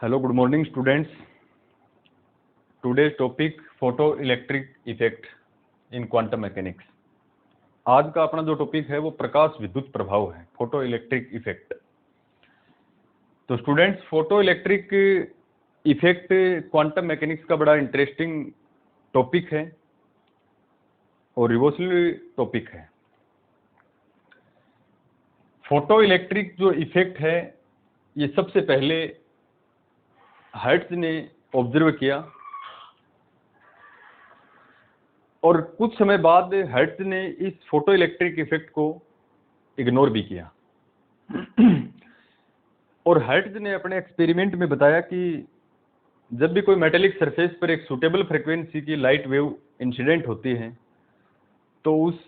Hello, good morning students. Today's topic photo electric effect in quantum mechanics. आज का अपना जो टॉपिक है वो प्रकाश विद्युत प्रभाव है, फोटो इलेक्ट्रिक इफेक्ट। तो students, photo electric effect quantum mechanics का बड़ा इंटरेस्टिंग टॉपिक है और रिवोल्यूशनरी टॉपिक है। फोटो इलेक्ट्रिक जो इफेक्ट है ये सबसे पहले हर्ट्ज ने ऑब्जर्व किया और कुछ समय बाद हर्ट्ज ने इस फोटो इलेक्ट्रिक इफेक्ट को इग्नोर भी किया। और हर्ट्ज ने अपने एक्सपेरिमेंट में बताया कि जब भी कोई मेटेलिक सरफेस पर एक सूटेबल फ्रीक्वेंसी की लाइट वेव इंसिडेंट होती है तो उस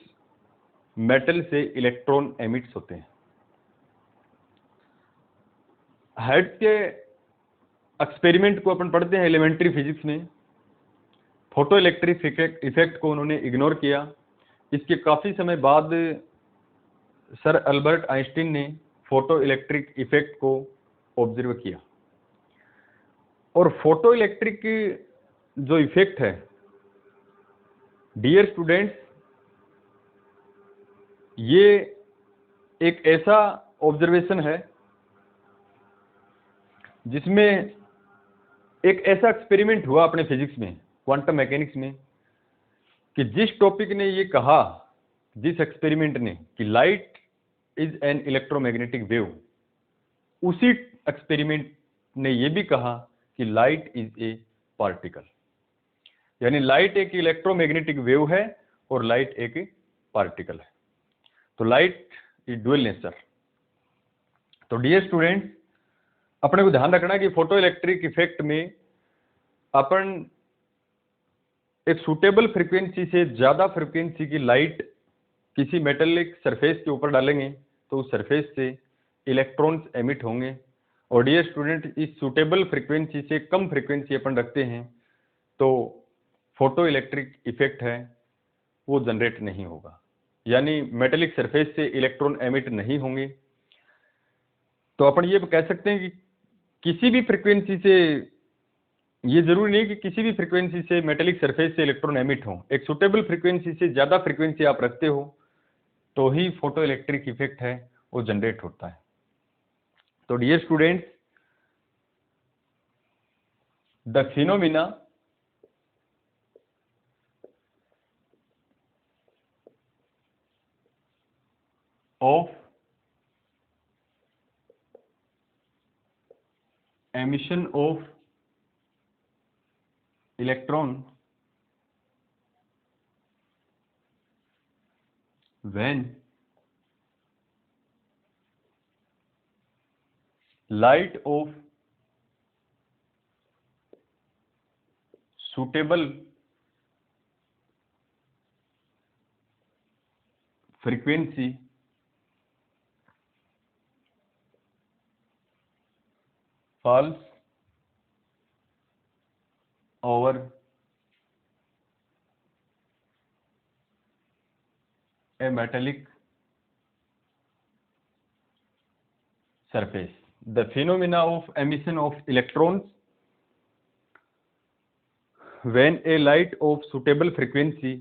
मेटल से इलेक्ट्रॉन एमिट्स होते हैं। हर्ट्ज के एक्सपेरिमेंट को अपन पढ़ते हैं एलिमेंट्री फिजिक्स में। फोटो इलेक्ट्रिक इफेक्ट को उन्होंने इग्नोर किया। इसके काफी समय बाद सर अल्बर्ट आइंस्टीन ने फोटो इलेक्ट्रिक इफेक्ट को ऑब्जर्व किया। और फोटो इलेक्ट्रिक जो इफेक्ट है, डियर स्टूडेंट्स, ये एक ऐसा ऑब्जर्वेशन है जिसमें एक ऐसा एक्सपेरिमेंट हुआ अपने फिजिक्स में, क्वांटम मैकेनिक्स में, कि जिस टॉपिक ने ये कहा, जिस एक्सपेरिमेंट ने कि light is an electromagnetic wave, उसी एक्सपेरिमेंट ने ये भी कहा कि लाइट इज ए पार्टिकल। यानी लाइट एक इलेक्ट्रोमैग्नेटिक वेव है और लाइट एक पार्टिकल है। तो लाइट इज डुअल नेचर। तो डियर स्टूडेंट्स, अपने को ध्यान रखना कि फोटो इलेक्ट्रिक इफेक्ट में अपन एक सूटेबल फ्रीक्वेंसी से ज्यादा फ्रीक्वेंसी की लाइट किसी मेटेलिक सरफेस के ऊपर डालेंगे तो उस सरफेस से इलेक्ट्रॉन्स एमिट होंगे। और डियर स्टूडेंट, इस सूटेबल फ्रीक्वेंसी से कम फ्रीक्वेंसी अपन रखते हैं तो फोटो इलेक्ट्रिक इफेक्ट है वो जनरेट नहीं होगा, यानी मेटेलिक सरफेस से इलेक्ट्रॉन एमिट नहीं होंगे। तो अपन ये कह सकते हैं कि किसी भी फ्रीक्वेंसी से, ये जरूरी नहीं कि किसी भी फ्रीक्वेंसी से मेटेलिक सरफेस से इलेक्ट्रॉन एमिट हो, एक सुटेबल फ्रीक्वेंसी से ज्यादा फ्रीक्वेंसी आप रखते हो तो ही फोटो इलेक्ट्रिक इफेक्ट है वो जनरेट होता है। तो dear students, the phenomena of emission of electron when light of suitable frequency falls over a metallic surface. The phenomena of emission of electrons when a light of suitable frequency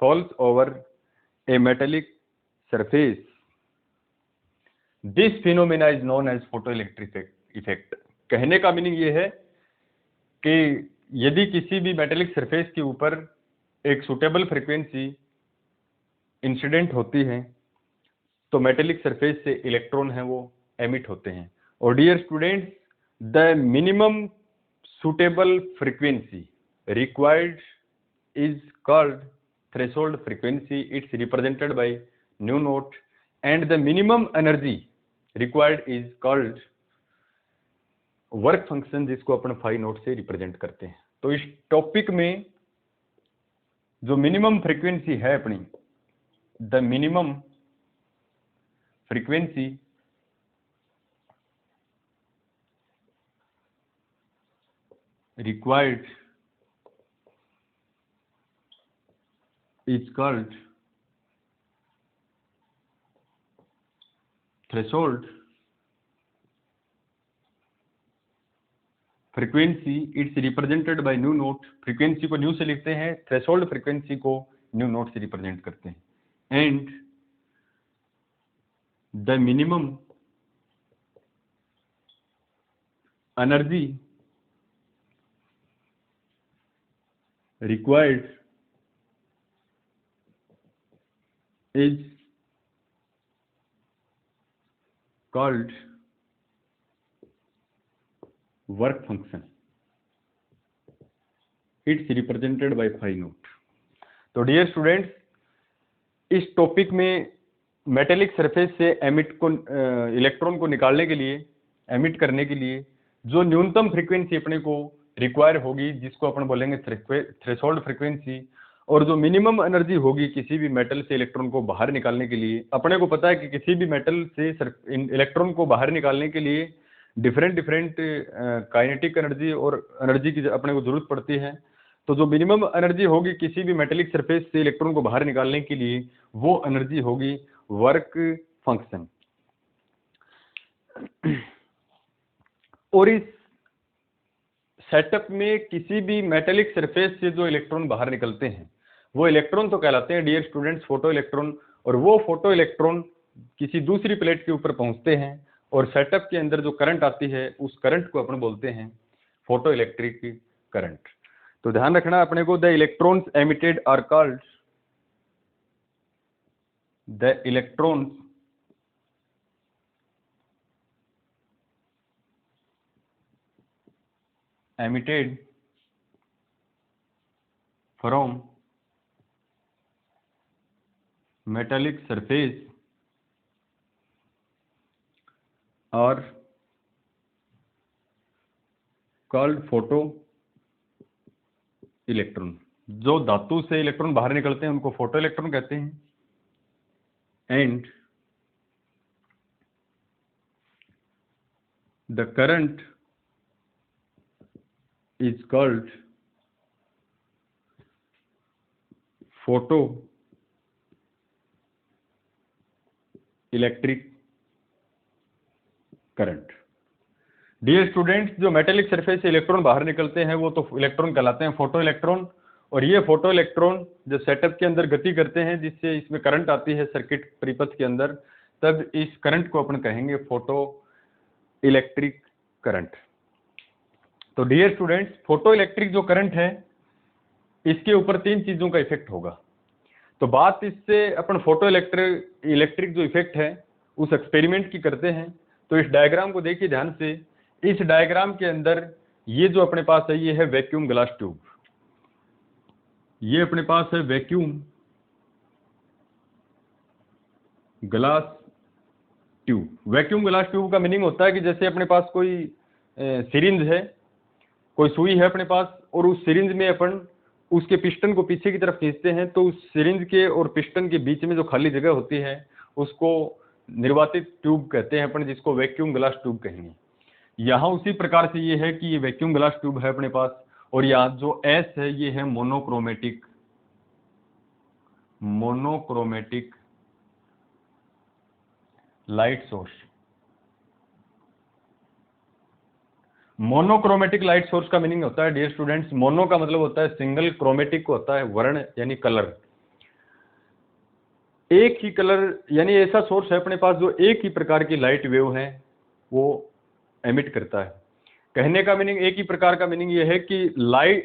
falls over a metallic surface. This phenomena is known as photoelectric effect. कहने का meaning ये है कि यदि किसी भी metallic surface के ऊपर एक सुटेबल फ्रीक्वेंसी इंसिडेंट होती है तो मेटेलिक सरफेस से इलेक्ट्रॉन है वो एमिट होते हैं। और dear students, the minimum suitable frequency required is called threshold frequency. It's represented by nu naught and the minimum energy required is called work function, जिसको अपन फाइव नोट से represent करते हैं। तो इस टॉपिक में जो मिनिमम फ्रीक्वेंसी है अपनी, the minimum frequency required is called threshold frequency it's represented by nu note, frequency को न्यू से लिखते हैं, थ्रेशोल्ड फ्रीक्वेंसी को न्यू नोट से रिप्रेजेंट करते हैं। And the minimum energy required is called work function. It's represented by phi naught. तो dear students, इस टॉपिक में मेटेलिक सरफेस से इलेक्ट्रॉन को निकालने के लिए, एमिट करने के लिए जो न्यूनतम फ्रीक्वेंसी अपने को रिक्वायर होगी, जिसको अपन बोलेंगे थ्रेशोल्ड फ्रीक्वेंसी, और जो मिनिमम एनर्जी होगी किसी भी मेटल से इलेक्ट्रॉन को बाहर निकालने के लिए। अपने को पता है कि किसी भी मेटल से इलेक्ट्रॉन को बाहर निकालने के लिए डिफरेंट काइनेटिक एनर्जी और एनर्जी की अपने को जरूरत पड़ती है। तो जो मिनिमम एनर्जी होगी किसी भी मेटेलिक सरफेस से इलेक्ट्रॉन को बाहर निकालने के लिए, वो एनर्जी होगी वर्क फंक्शन। और इस सेटअप में किसी भी मेटेलिक सरफेस से जो इलेक्ट्रॉन बाहर निकलते हैं वो इलेक्ट्रॉन तो कहलाते हैं डियर स्टूडेंट्स फोटो इलेक्ट्रॉन, और वो फोटो इलेक्ट्रॉन किसी दूसरी प्लेट के ऊपर पहुंचते हैं और सेटअप के अंदर जो करंट आती है उस करंट को अपन बोलते हैं फोटो इलेक्ट्रिक करंट। तो ध्यान रखना अपने को, the electrons emitted are called, the electrons emitted from metallic surface are called photo electron. जो धातु से इलेक्ट्रॉन बाहर निकलते हैं उनको फोटो इलेक्ट्रॉन कहते हैं। And the current is called photo electric current. Dear students, जो मेटेलिक सरफेस से इलेक्ट्रॉन बाहर निकलते हैं वो तो इलेक्ट्रॉन कहलाते हैं फोटो इलेक्ट्रॉन, और ये फोटो इलेक्ट्रॉन जो सेटअप के अंदर गति करते हैं जिससे इसमें करंट आती है सर्किट परिपथ के अंदर, तब इस करंट को अपन कहेंगे फोटो इलेक्ट्रिक करंट। तो डियर स्टूडेंट्स, फोटो इलेक्ट्रिक जो करंट है इसके ऊपर तीन चीजों का इफेक्ट होगा। तो बात इससे अपन फोटो इलेक्ट्रिक जो इफेक्ट है उस एक्सपेरिमेंट की करते हैं। तो इस डायग्राम को देखिए ध्यान से। इस डायग्राम के अंदर ये जो अपने पास है ये है वैक्यूम ग्लास ट्यूब। ये अपने पास है vacuum glass tube. Vacuum glass tube का मीनिंग होता है कि जैसे अपने पास कोई सिरिंज है, कोई सुई है अपने पास, और उस सिरिंज में अपन उसके पिस्टन को पीछे की तरफ खींचते हैं, तो उस सिरिंज के और पिस्टन के बीच में जो खाली जगह होती है उसको निर्वातित ट्यूब कहते हैं अपन, जिसको वैक्यूम ग्लास ट्यूब कहेंगे। यहाँ उसी प्रकार से ये है कि ये वैक्यूम ग्लास ट्यूब है अपने पास, और यहाँ जो एस है ये है monochromatic light source. Monochromatic light source का मीनिंग होता है डियर स्टूडेंट्स, मोनो का मतलब होता है सिंगल, क्रोमेटिक को होता है वर्ण यानी कलर। एक ही कलर यानी ऐसा सोर्स है अपने पास जो एक ही प्रकार की लाइट वेव है वो एमिट करता है। कहने का मीनिंग, एक ही प्रकार का मीनिंग ये है कि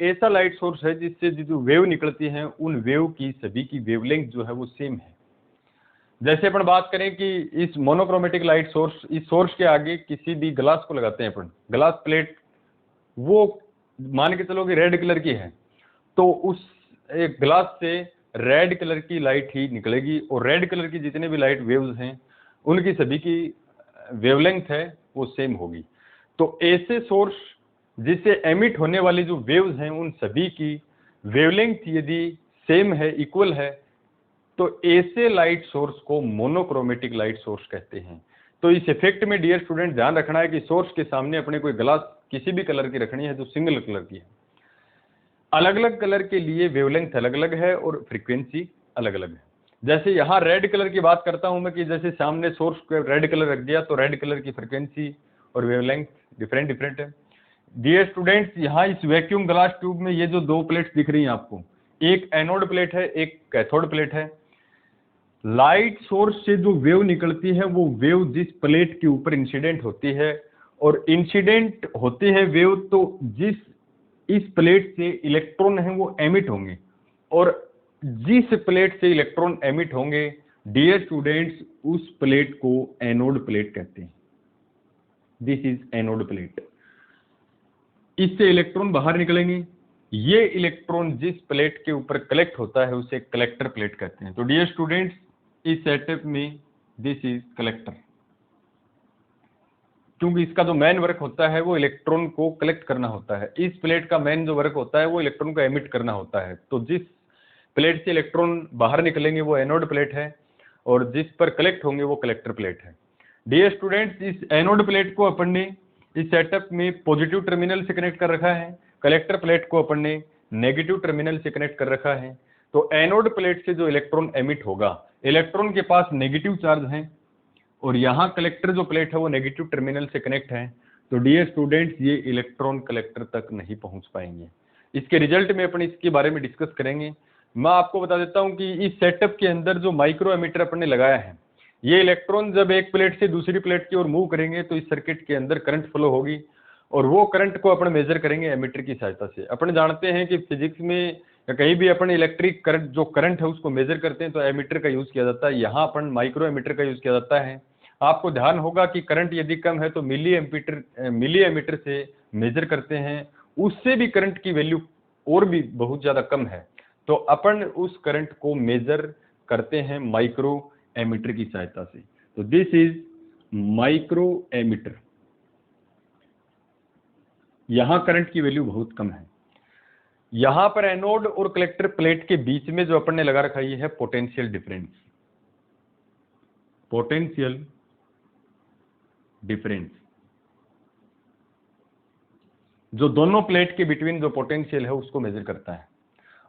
ऐसा लाइट सोर्स है जिससे जो वेव निकलती है उन वेव की सभी की वेवलेंथ जो है वो सेम है। जैसे अपन बात करें कि इस मोनोक्रोमेटिक लाइट सोर्स, इस सोर्स के आगे किसी भी ग्लास को लगाते हैं अपन, ग्लास प्लेट, वो मान के चलो कि रेड कलर की है, तो उस एक ग्लास से रेड कलर की लाइट ही निकलेगी, और रेड कलर की जितने भी लाइट वेव्स हैं उनकी सभी की वेवलेंथ है वो सेम होगी। तो ऐसे सोर्स जिससे एमिट होने वाली जो वेव्स हैं उन सभी की वेवलेंथ यदि सेम है, इक्वल है, तो ऐसे लाइट सोर्स को मोनोक्रोमेटिक लाइट सोर्स कहते हैं। तो इस इफेक्ट में डियर स्टूडेंट ध्यान रखना है कि सोर्स के सामने अपने कोई ग्लास किसी भी कलर की रखनी है जो सिंगल कलर की है। अलग अलग कलर के लिए वेवलेंथ अलग अलग है और फ्रीक्वेंसी अलग अलग है। जैसे यहाँ रेड कलर की बात करता हूं मैं कि जैसे सामने सोर्स को रेड कलर रख दिया तो रेड कलर की फ्रीक्वेंसी और वेवलेंथ डिफरेंट है। डियर स्टूडेंट्स, यहाँ इस वैक्यूम ग्लास ट्यूब में ये जो दो प्लेट्स दिख रही हैं आपको, एक एनोड प्लेट है, एक कैथोड प्लेट है। लाइट सोर्स से जो वेव निकलती है वो वेव जिस प्लेट के ऊपर इंसिडेंट होती है, और इंसिडेंट होती है वेव तो जिस इस प्लेट से इलेक्ट्रॉन है वो एमिट होंगे, और जिस प्लेट से इलेक्ट्रॉन एमिट होंगे डियर स्टूडेंट्स उस प्लेट को एनोड प्लेट कहते हैं। This is anode plate. इससे इलेक्ट्रॉन बाहर निकलेंगे, ये इलेक्ट्रॉन जिस प्लेट के ऊपर कलेक्ट होता है उसे कलेक्टर प्लेट कहते हैं। तो डियर स्टूडेंट्स, इस सेटअप में दिस इज कलेक्टर, क्योंकि इसका जो मेन वर्क होता है वो इलेक्ट्रॉन को कलेक्ट करना होता है। इस प्लेट का मेन जो वर्क होता है वो इलेक्ट्रॉन को एमिट करना होता है। तो जिस प्लेट से इलेक्ट्रॉन बाहर निकलेंगे वो एनोड प्लेट है, और जिस पर कलेक्ट होंगे वो कलेक्टर प्लेट है। डियर स्टूडेंट्स, इस एनोड प्लेट को अपन ने इस सेटअप में पॉजिटिव टर्मिनल से कनेक्ट कर रखा है, कलेक्टर प्लेट को अपन ने नेगेटिव टर्मिनल से कनेक्ट कर रखा है। तो एनोड प्लेट से जो इलेक्ट्रॉन एमिट होगा, इलेक्ट्रॉन के पास नेगेटिव चार्ज है, और यहाँ कलेक्टर जो प्लेट है वो नेगेटिव टर्मिनल से कनेक्ट है। तो डियर स्टूडेंट्स, ये इलेक्ट्रॉन कलेक्टर तक नहीं पहुंच पाएंगे। इसके रिजल्ट में अपन इसके बारे में डिस्कस करेंगे। मैं आपको बता देता हूं कि इस सेटअप के अंदर जो माइक्रो एमीटर अपन ने लगाया है, ये इलेक्ट्रॉन जब एक प्लेट से दूसरी प्लेट की ओर मूव करेंगे तो इस सर्किट के अंदर करंट फ्लो होगी, और वो करंट को अपन मेजर करेंगे एमीटर की सहायता से। अपन जानते हैं कि फिजिक्स में या कहीं भी अपन इलेक्ट्रिक करंट जो करंट है उसको मेजर करते हैं तो एमीटर का यूज किया जाता है। यहाँ अपन माइक्रो एमीटर का यूज किया जाता है। आपको ध्यान होगा कि करंट यदि कम है तो मिली एमीटर से मेजर करते हैं, उससे भी करंट की वैल्यू और भी बहुत ज्यादा कम है तो अपन उस करंट को मेजर करते हैं माइक्रो एमीटर की सहायता से। तो दिस इज माइक्रो एमीटर। यहां करंट की वैल्यू बहुत कम है। यहां पर एनोड और कलेक्टर प्लेट के बीच में जो अपन ने लगा रखा है पोटेंशियल डिफरेंस। पोटेंशियल डिफरेंस जो दोनों प्लेट के बिटवीन जो पोटेंशियल है उसको मेजर करता है।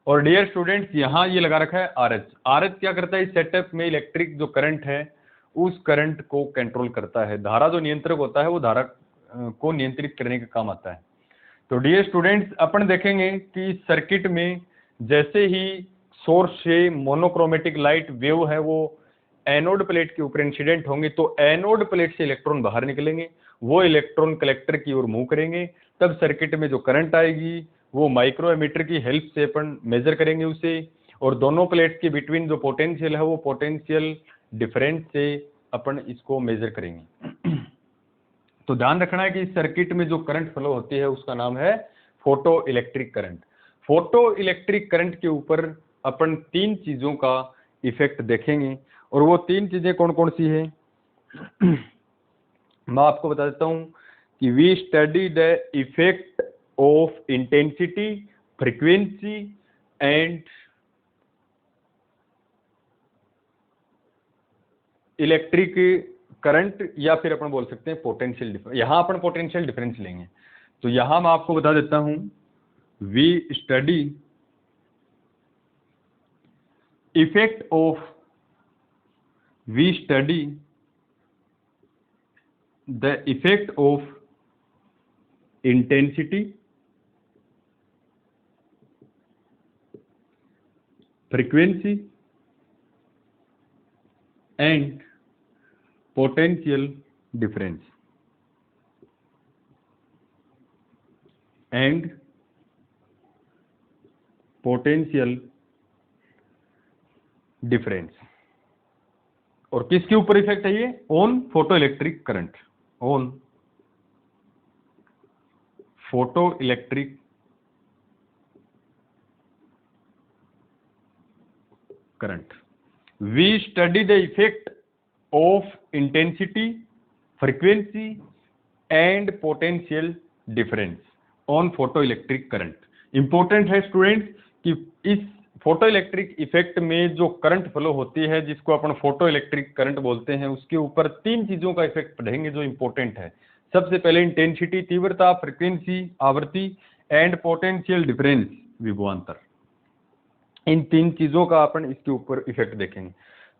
और डियर स्टूडेंट्स, यहां ये लगा रखा है आरएच। आरएच क्या करता है? इस सेटअप में इलेक्ट्रिक जो करंट है उस करंट को कंट्रोल करता है। धारा जो नियंत्रक होता है वो धारा को नियंत्रित करने का काम आता है। तो डियर स्टूडेंट्स, अपन देखेंगे कि सर्किट में जैसे ही सोर्स से मोनोक्रोमेटिक लाइट वेव है वो एनोड प्लेट के ऊपर इंसिडेंट होंगे तो एनोड प्लेट से इलेक्ट्रॉन बाहर निकलेंगे, वो इलेक्ट्रॉन कलेक्टर की ओर मूव करेंगे, तब सर्किट में जो करंट आएगी वो माइक्रो एमीटर की हेल्प से अपन मेजर करेंगे उसे, और दोनों प्लेट्स के बिटवीन जो पोटेंशियल है वो पोटेंशियल डिफरेंस से अपन इसको मेजर करेंगे। तो ध्यान रखना है कि इस सर्किट में जो करंट फ्लो होती है उसका नाम है photo electric current. Photo electric current के ऊपर अपन तीन चीजों का इफेक्ट देखेंगे, और वो तीन चीजें कौन कौन सी है मैं आपको बता देता हूं कि we study the effect of intensity, frequency and electric current, या फिर अपन बोल सकते हैं पोटेंशियल डिफरेंस। यहां अपन पोटेंशियल डिफरेंस लेंगे। तो यहां मैं आपको बता देता हूं we study effect of we study the effect of intensity, frequency and potential difference and potential difference। और किसके ऊपर इफेक्ट है ये? On photo electric current, on photo electric current. We study the effect of intensity, frequency and potential difference on photo electric current. Important है students कि इस photo electric effect में जो करंट फ्लो होती है जिसको अपन फोटो इलेक्ट्रिक करंट बोलते हैं उसके ऊपर तीन चीजों का इफेक्ट पढ़ेंगे जो इंपॉर्टेंट है। सबसे पहले इंटेंसिटी तीव्रता, फ्रीक्वेंसी आवृत्ति एंड पोटेंशियल डिफरेंस विभवांतर। इन तीन चीजों का अपन इसके ऊपर इफेक्ट देखेंगे।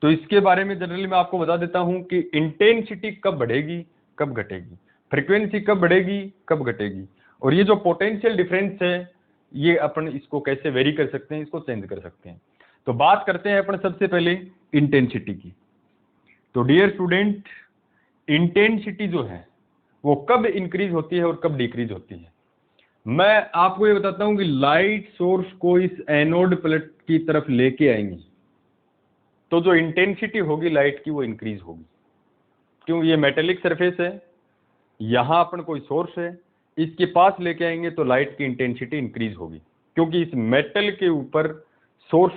तो इसके बारे में जनरली मैं आपको बता देता हूं कि इंटेंसिटी कब बढ़ेगी कब घटेगी, फ्रीक्वेंसी कब बढ़ेगी कब घटेगी, और ये जो पोटेंशियल डिफरेंस है ये अपन इसको कैसे वेरी कर सकते हैं, इसको चेंज कर सकते हैं। तो बात करते हैं अपन सबसे पहले इंटेंसिटी की। तो डियर स्टूडेंट, इंटेंसिटी जो है वो कब इंक्रीज होती है और कब डिक्रीज होती है। मैं आपको ये बताता हूं कि लाइट सोर्स को इस एनोड प्लेट की तरफ लेके आएंगे तो जो इंटेंसिटी होगी लाइट की वो इंक्रीज होगी। क्यों? ये मेटेलिक सरफेस है, यहां अपन कोई सोर्स है, इसके पास लेके आएंगे तो लाइट की इंटेंसिटी इंक्रीज होगी, क्योंकि इस मेटल के ऊपर सोर्स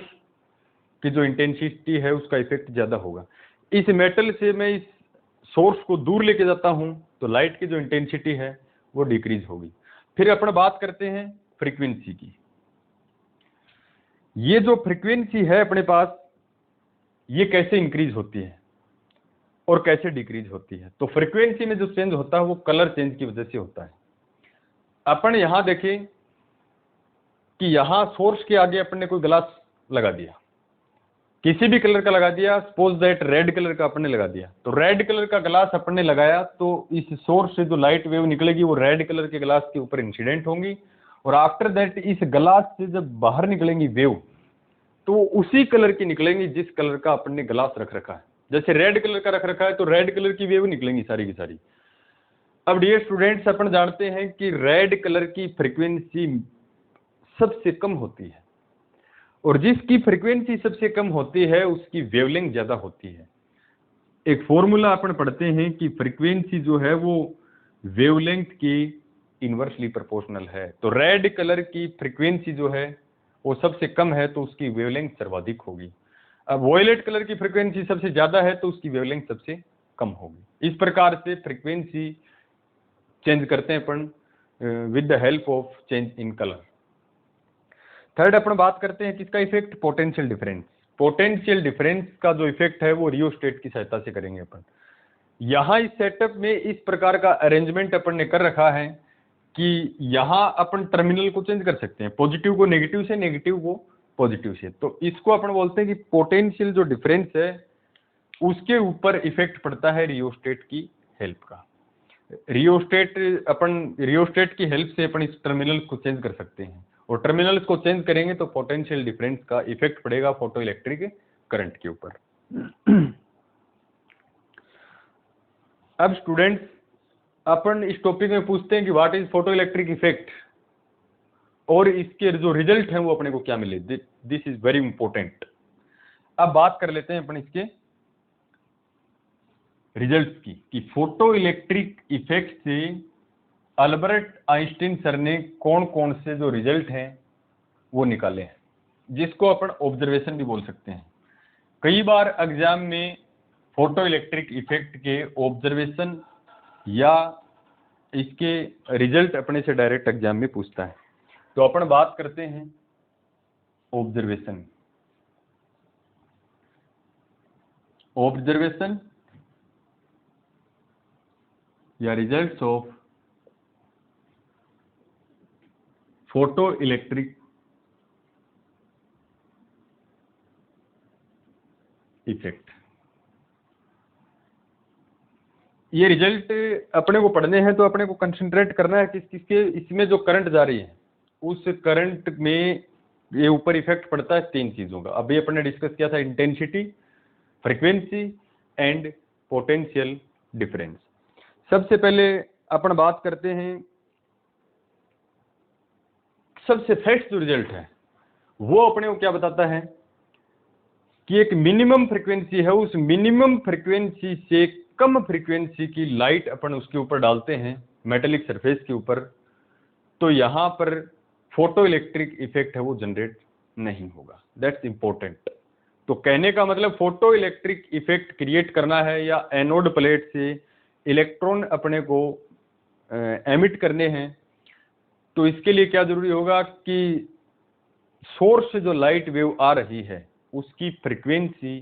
की जो इंटेंसिटी है उसका इफेक्ट ज्यादा होगा। इस मेटल से मैं इस सोर्स को दूर लेके जाता हूं तो लाइट की जो इंटेंसिटी है वो डिक्रीज होगी। फिर अपन बात करते हैं फ्रीक्वेंसी की। ये जो फ्रीक्वेंसी है अपने पास ये कैसे इंक्रीज होती है और कैसे डिक्रीज होती है। तो फ्रीक्वेंसी में जो चेंज होता है वो कलर चेंज की वजह से होता है। अपन यहां देखें कि यहां सोर्स के आगे अपन ने कोई ग्लास लगा दिया, किसी भी कलर का लगा दिया, सपोज दैट रेड कलर का अपन ने लगा दिया। तो रेड कलर का ग्लास अपन ने लगाया तो इस सोर्स से जो लाइट वेव निकलेगी वो रेड कलर के ग्लास के ऊपर इंसिडेंट होंगी, और आफ्टर दैट इस ग्लास से जब बाहर निकलेंगी वेव तो उसी कलर की निकलेंगी जिस कलर का अपन ने ग्लास रख रखा है। जैसे रेड कलर का रख रखा है तो रेड कलर की वेव निकलेंगी सारी की सारी। अब डियर स्टूडेंट्स, अपन जानते हैं कि रेड कलर की फ्रीक्वेंसी सबसे कम होती है, और जिसकी फ्रीक्वेंसी सबसे कम होती है उसकी वेवलेंथ ज्यादा होती है। एक फॉर्मूला अपन पढ़ते हैं कि फ्रीक्वेंसी जो है वो वेवलेंथ की इनवर्सली प्रोपोर्शनल है। तो रेड कलर की फ्रीक्वेंसी जो है वो सबसे कम है तो उसकी वेवलेंथ सर्वाधिक होगी। अब वॉयलेट कलर की फ्रीक्वेंसी सबसे ज्यादा है तो उसकी वेवलेंथ सबसे कम होगी। इस प्रकार से फ्रीक्वेंसी चेंज करते हैं अपन with the help of change in colour. Third अपन बात करते हैं किसका effect, potential difference. Potential difference का जो इफेक्ट है वो रियोस्टेट की सहायता से करेंगे अपन। यहां इस सेटअप में इस प्रकार का अरेंजमेंट अपन ने कर रखा है कि यहां अपन टर्मिनल को चेंज कर सकते हैं, पॉजिटिव को नेगेटिव से, नेगेटिव को पॉजिटिव से। तो इसको अपन बोलते हैं कि पोटेंशियल जो डिफरेंस है उसके ऊपर इफेक्ट पड़ता है रियोस्टेट की हेल्प का। रियोस्टेट की हेल्प से अपन इस टर्मिनल को चेंज कर सकते हैं, और टर्मिनल्स को चेंज करेंगे तो पोटेंशियल डिफरेंस का इफेक्ट पड़ेगा फोटो इलेक्ट्रिक करंट के ऊपर। अब स्टूडेंट्स, अपन इस टॉपिक में पूछते हैं कि what is photo electric effect, और इसके जो रिजल्ट हैं वो अपने को क्या मिले। This is very important. अब बात कर लेते हैं अपन इसके रिजल्ट्स की कि फोटो इलेक्ट्रिक इफेक्ट से अल्बर्ट आइंस्टीन सर ने कौन कौन से जो रिजल्ट हैं वो निकाले हैं, जिसको अपन ऑब्जर्वेशन भी बोल सकते हैं। कई बार एग्जाम में फोटो इलेक्ट्रिक इफेक्ट के ऑब्जर्वेशन या इसके रिजल्ट अपने से डायरेक्ट एग्जाम में पूछता है। तो अपन बात करते हैं ऑब्जर्वेशन। ऑब्जर्वेशन या results of photo electric effect. ये रिजल्ट अपने को पढ़ने हैं तो अपने को कंसंट्रेट करना है किस किसके, इसमें जो करंट जा रही है उस करंट में ये ऊपर इफेक्ट पड़ता है तीन चीजों का। अभी अपने डिस्कस किया था, intensity, frequency and potential difference. सबसे पहले अपन बात करते हैं, सबसे फर्स्ट जो रिजल्ट है वो अपने को क्या बताता है कि एक मिनिमम फ्रीक्वेंसी है, उस मिनिमम फ्रीक्वेंसी से कम फ्रीक्वेंसी की लाइट अपन उसके ऊपर डालते हैं मेटेलिक सरफेस के ऊपर, तो यहां पर फोटो इलेक्ट्रिक इफेक्ट है वो जनरेट नहीं होगा। That's important. तो कहने का मतलब फोटो इलेक्ट्रिक इफेक्ट क्रिएट करना है या एनोड प्लेट से इलेक्ट्रॉन अपने को एमिट करने हैं, तो इसके लिए क्या जरूरी होगा कि सोर्स से जो लाइट वेव आ रही है उसकी फ्रीक्वेंसी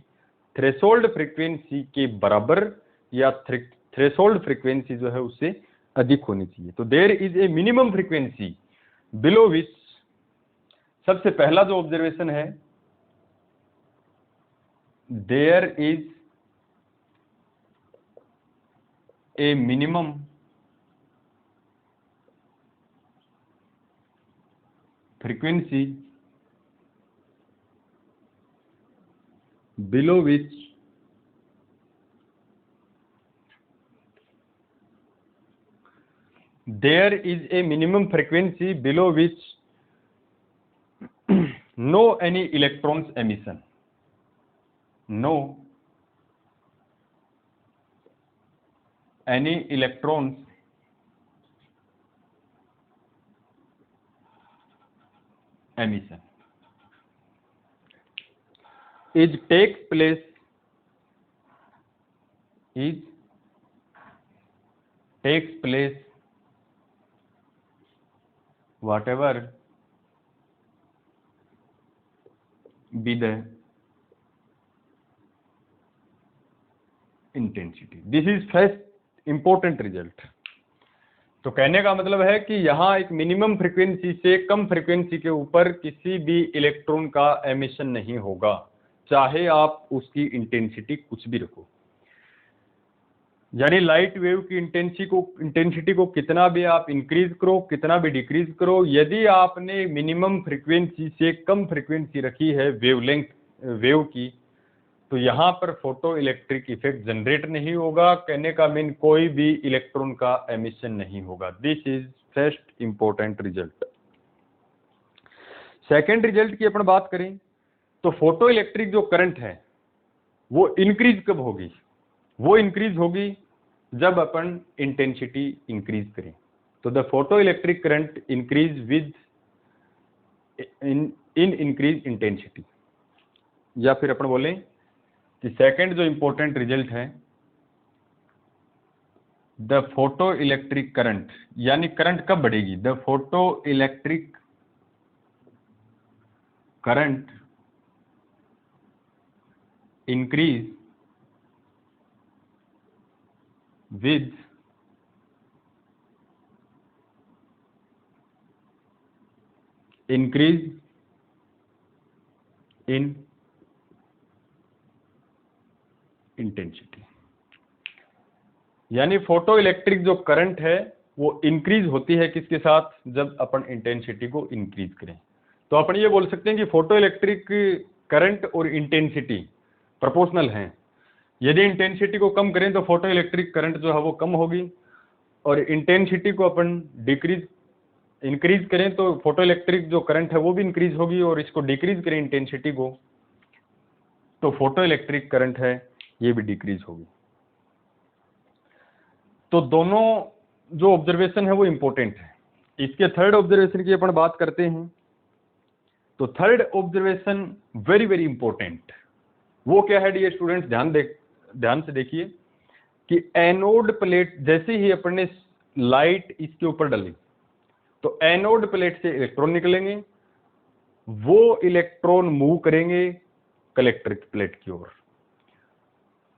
थ्रेशोल्ड फ्रीक्वेंसी के बराबर या थ्रेशोल्ड फ्रीक्वेंसी जो है उससे अधिक होनी चाहिए। तो there is a minimum frequency below which, सबसे पहला जो ऑब्जर्वेशन है, there is a minimum frequency below which there is a minimum frequency below which no any electrons emission, no any electrons emission takes place whatever be the intensity. This is first important result. तो कहने का मतलब है कि यहाँ एक minimum frequency से कम frequency के ऊपर किसी भी इलेक्ट्रॉन का एमिशन नहीं होगा, चाहे आप उसकी इंटेंसिटी कुछ भी रखो। यानी लाइट वेव की इंटेंसिटी को कितना भी आप इंक्रीज करो, कितना भी डिक्रीज करो, यदि आपने मिनिमम फ्रीक्वेंसी से कम फ्रीक्वेंसी रखी है वेवलेंथ वेव की, तो यहाँ पर फोटो इलेक्ट्रिक इफेक्ट जनरेट नहीं होगा। कहने का मीन कोई भी इलेक्ट्रॉन का एमिशन नहीं होगा। This is first important result. Second result की अपन बात करें तो फोटो इलेक्ट्रिक जो करंट है वो इंक्रीज कब होगी? वो इंक्रीज होगी जब अपन इंटेंसिटी इंक्रीज करें। तो the photo electric current increase with in increase intensity, या फिर अपन बोलें कि सेकंड जो इंपॉर्टेंट रिजल्ट है, द फोटो इलेक्ट्रिक करंट, यानी करंट कब बढ़ेगी? The photo electric current increase with increase in intensity. यानी फोटो इलेक्ट्रिक जो करंट है वो इंक्रीज होती है किसके साथ? जब अपन इंटेंसिटी को इंक्रीज करें। तो अपन ये बोल सकते हैं कि फोटो इलेक्ट्रिक करंट और इंटेंसिटी प्रोपोर्शनल हैं। यदि इंटेंसिटी को कम करें तो फोटो इलेक्ट्रिक करंट जो है वो कम होगी, और इंटेंसिटी को अपन इंक्रीज करें तो फोटो इलेक्ट्रिक जो करंट है वो भी इंक्रीज होगी, और इसको डिक्रीज करें इंटेंसिटी को तो फोटो इलेक्ट्रिक करंट है ये भी डिक्रीज होगी। तो दोनों जो ऑब्जर्वेशन है वो इंपॉर्टेंट है। इसके थर्ड ऑब्जर्वेशन की अपन बात करते हैं तो third observation very very important. वो क्या है डियर स्टूडेंट्स? ध्यान से देखिए कि एनोड प्लेट जैसे ही अपन ने लाइट इसके ऊपर डाली तो एनोड प्लेट से इलेक्ट्रॉन निकलेंगे, वो इलेक्ट्रॉन मूव करेंगे कलेक्टर प्लेट की ओर।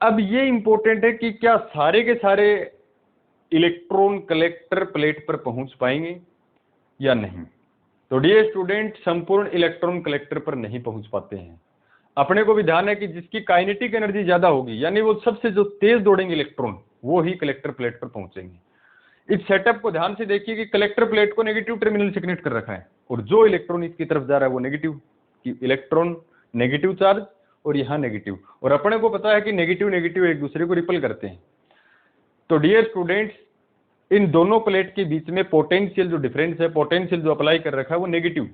अब ये इंपॉर्टेंट है कि क्या सारे के सारे इलेक्ट्रॉन कलेक्टर प्लेट पर पहुंच पाएंगे या नहीं। तो डियर स्टूडेंट, संपूर्ण इलेक्ट्रॉन कलेक्टर पर नहीं पहुंच पाते हैं। अपने को भी ध्यान है कि जिसकी काइनेटिक एनर्जी ज्यादा होगी, यानी वो सबसे जो तेज दौड़ेंगे इलेक्ट्रॉन, वो ही कलेक्टर प्लेट पर पहुंचेंगे। इस सेटअप को ध्यान से देखिए कि कलेक्टर प्लेट को नेगेटिव टर्मिनल से कनेक्ट कर रखा है, और जो इलेक्ट्रॉन इसकी तरफ जा रहा है वो नेगेटिव, कि इलेक्ट्रॉन नेगेटिव चार्ज और यहाँ नेगेटिव, और अपने को पता है कि नेगेटिव नेगेटिव एक दूसरे को रिपल करते हैं। तो डियर स्टूडेंट्स, इन दोनों प्लेट के बीच में पोटेंशियल जो डिफरेंस है, पोटेंशियल जो अप्लाई कर रखा है वो नेगेटिव,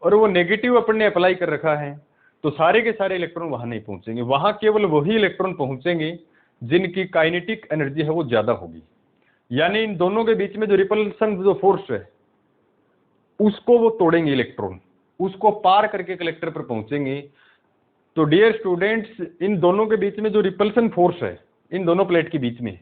और वो नेगेटिव अपन ने अप्लाई कर रखा है, तो सारे के सारे इलेक्ट्रॉन वहां नहीं पहुंचेंगे। वहां केवल वही इलेक्ट्रॉन पहुंचेंगे जिनकी काइनेटिक एनर्जी है वो ज्यादा होगी। यानी इन दोनों के बीच में जो रिपल्सन जो फोर्स है उसको वो तोड़ेंगे इलेक्ट्रॉन, उसको पार करके कलेक्टर पर पहुंचेंगे। तो डियर स्टूडेंट्स, इन दोनों के बीच में जो रिपल्सन फोर्स है इन दोनों प्लेट के बीच में,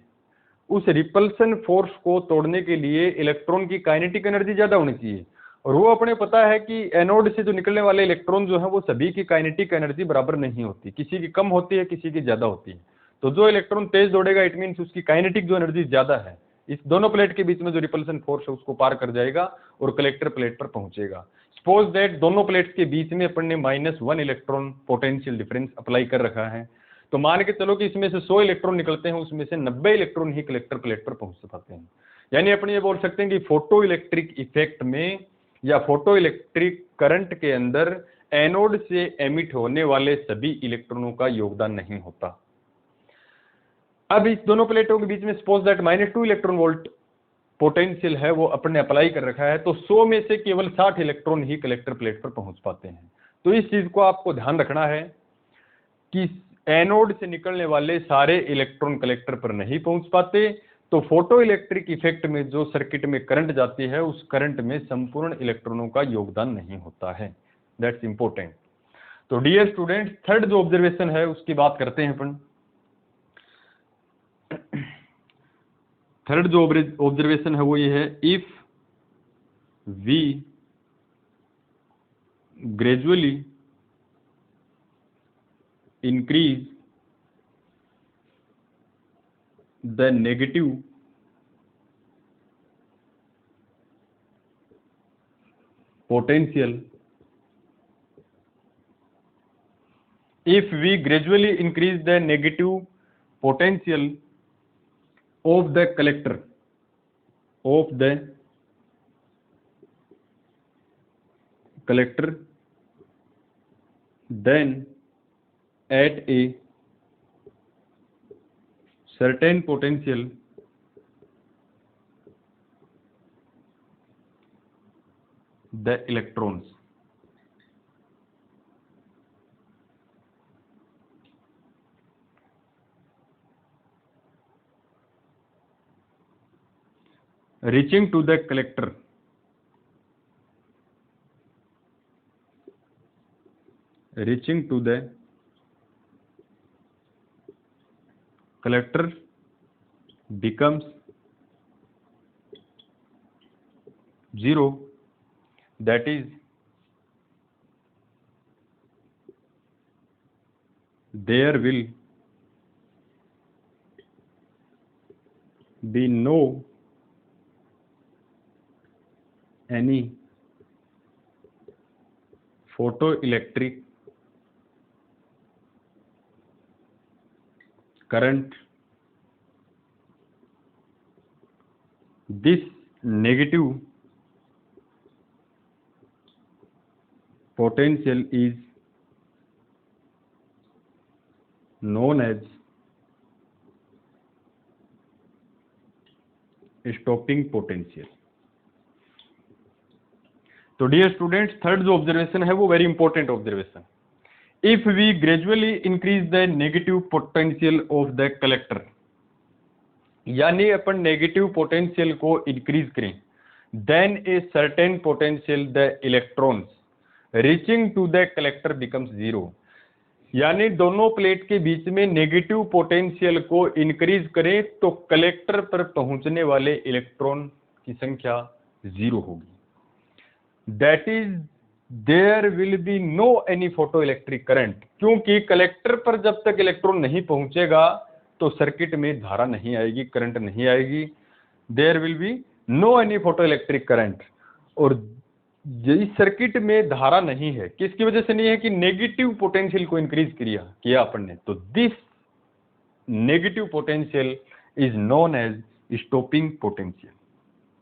उस रिपल्सन फोर्स को तोड़ने के लिए इलेक्ट्रॉन की काइनेटिक एनर्जी ज्यादा होनी चाहिए, और वो अपने पता है कि एनोड से जो निकलने वाले इलेक्ट्रॉन जो है वो सभी की काइनेटिक एनर्जी बराबर नहीं होती, किसी की कम होती है, किसी की ज्यादा होती है। तो जो इलेक्ट्रॉन तेज दौड़ेगा इट मीन्स उसकी काइनेटिक जो एनर्जी ज्यादा है, इस दोनों प्लेट के बीच में जो रिपल्सन फोर्स है उसको पार कर जाएगा और कलेक्टर प्लेट पर पहुंचेगा। सपोज दैट दोनों प्लेट्स के बीच में अपन ने -1 इलेक्ट्रॉन पोटेंशियल डिफरेंस अप्लाई कर रखा है, तो मान के चलो कि इसमें से 100 इलेक्ट्रॉन निकलते हैं, उसमें से 90 इलेक्ट्रॉन ही कलेक्टर प्लेट पर पहुंच पाते हैं। यानी अपन ये बोल सकते हैं कि फोटो इलेक्ट्रिक इफेक्ट में या फोटो इलेक्ट्रिक करंट के अंदर एनोड से एमिट होने वाले सभी इलेक्ट्रॉनों का योगदान नहीं होता। अब इस दोनों प्लेटों के बीच में suppose that -2 electron volt potential है, वो अपने अप्लाई कर रखा है, तो 100 में से केवल 60 इलेक्ट्रॉन ही कलेक्टर प्लेट पर पहुंच पाते हैं। तो इस चीज को आपको ध्यान रखना है कि एनोड से निकलने वाले सारे इलेक्ट्रॉन कलेक्टर पर नहीं पहुंच पाते, तो फोटो इलेक्ट्रिक इफेक्ट में जो सर्किट में करंट जाती है, उस करंट में संपूर्ण इलेक्ट्रॉनों का योगदान नहीं होता है। That's important. तो डियर स्टूडेंट, थर्ड जो ऑब्जर्वेशन है उसकी बात करते हैं अपन। थर्ड जो ऑब्जर्वेशन है वो ये है, if we gradually increase the negative potential, if we gradually increase the negative potential of the collector then at a certain potential the electrons reaching to the collector becomes zero, that is there will be no any photoelectric current. This negative potential is known as stopping potential. तो dear students, third जो observation है वो very important observation. If we gradually increase the negative potential of the collector, यानी अपन negative potential को increase करें, then a certain potential the electrons reaching to the collector becomes zero, यानी दोनों plate के बीच में नेगेटिव पोटेंशियल को increase करें तो कलेक्टर पर पहुंचने वाले इलेक्ट्रॉन की संख्या जीरो होगी। That is there will be no any photo electric current, क्योंकि कलेक्टर पर जब तक इलेक्ट्रॉन नहीं पहुंचेगा तो सर्किट में धारा नहीं आएगी, करंट नहीं आएगी। There will be no any photo electric current, और इस सर्किट में धारा नहीं है, किसकी वजह से नहीं है कि नेगेटिव पोटेंशियल को इंक्रीज किया अपन ने। तो this negative potential is known as stopping potential.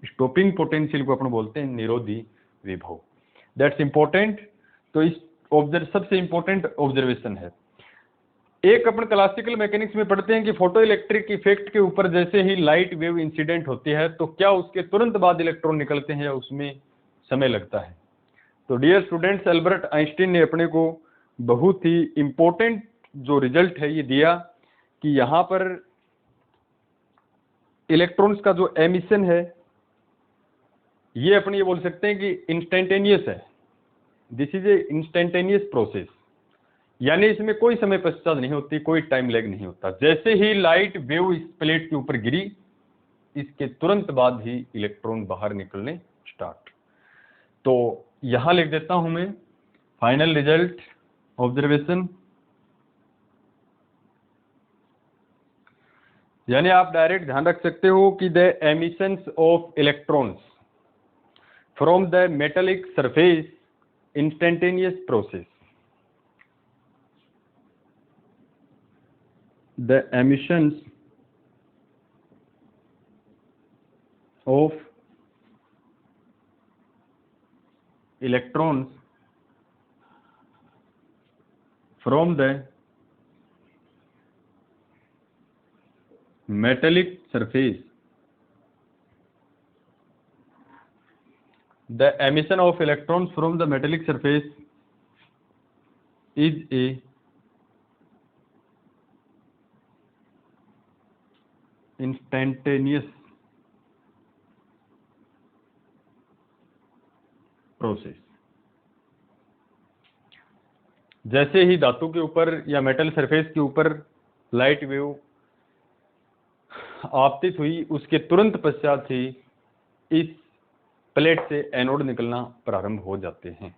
Stopping potential को अपन बोलते हैं निरोधी विभव। That's important. तो इस सबसे इंपॉर्टेंट ऑब्जर्वेशन है। एक अपन क्लासिकल मैकेनिक्स में पढ़ते हैं कि फोटो इलेक्ट्रिक इफेक्ट के ऊपर जैसे ही लाइट वेव इंसिडेंट होती है तो क्या उसके तुरंत बाद इलेक्ट्रॉन निकलते हैं या उसमें समय लगता है। तो डियर स्टूडेंट्स, अल्बर्ट आइंस्टीन ने अपने को बहुत ही इंपॉर्टेंट जो रिजल्ट है ये दिया कि यहाँ पर इलेक्ट्रॉन्स का जो एमिशन है ये अपन ये बोल सकते हैं कि इंस्टेंटेनियस है। This is a instantaneous process, यानी इसमें कोई समय पश्चात नहीं होती, कोई टाइम लैग नहीं होता। जैसे ही लाइट वेव इस प्लेट के ऊपर गिरी, इसके तुरंत बाद ही इलेक्ट्रॉन बाहर निकलने स्टार्ट। तो यहां लिख देता हूं मैं फाइनल रिजल्ट ऑब्जर्वेशन, यानी आप डायरेक्ट ध्यान रख सकते हो कि the emissions of electrons from the metallic surface instantaneous process. The emissions of electrons from the metallic surface, the emission of electrons from the metallic surface is a instantaneous process. जैसे ही धातु के ऊपर या मेटल सरफेस के ऊपर light wave आपतित हुई, उसके तुरंत पश्चात ही इस प्लेट से एनोड निकलना प्रारंभ हो जाते हैं।